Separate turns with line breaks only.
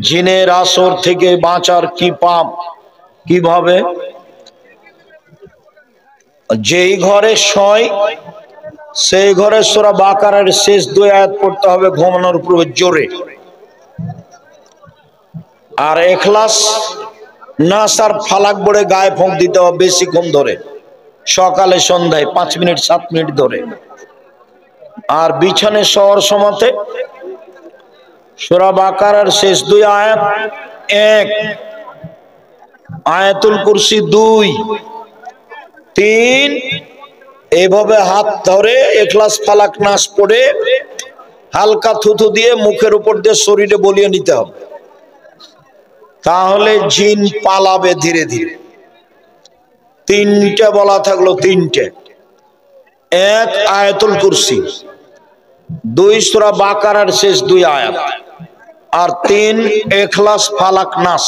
জিনের আসর থেকে বাঁচার কি পাপ কিভাবে? যেই ঘরে শয় সেই ঘরে সূরা বাকারার শেষ 2 আয়াত পড়তে হবে ঘুমানোর পূর্বে জোরে, আর ইখলাস নাস আর ফালাক পড়ে গায়ে ফোঁক দিতে হবে বেশিক্ষণ ধরে, সকালে সন্ধ্যায় 5 মিনিট 7 মিনিট ধরে। আর বিছানায় শোয়ার সময়তে সূরা বাকারার শেষ 2 আয়াত 1, আয়াতুল কুরসি 2, 3, এইভাবে হাত ধরে ইখলাস ফালাক নাস পড়ে হালকা থুথু দিয়ে মুখের উপর দিয়ে শরীরে বলিয়ে নিতে হবে, তাহলে জিন পালাবে ধীরে ধীরে। 3টে বলা থাকলো, 3টে: 1 আয়াতুল কুরসি, 2 সূরা বাকারার শেষ 2 আয়াত, আর 3 ইখলাস ফালাক নাস।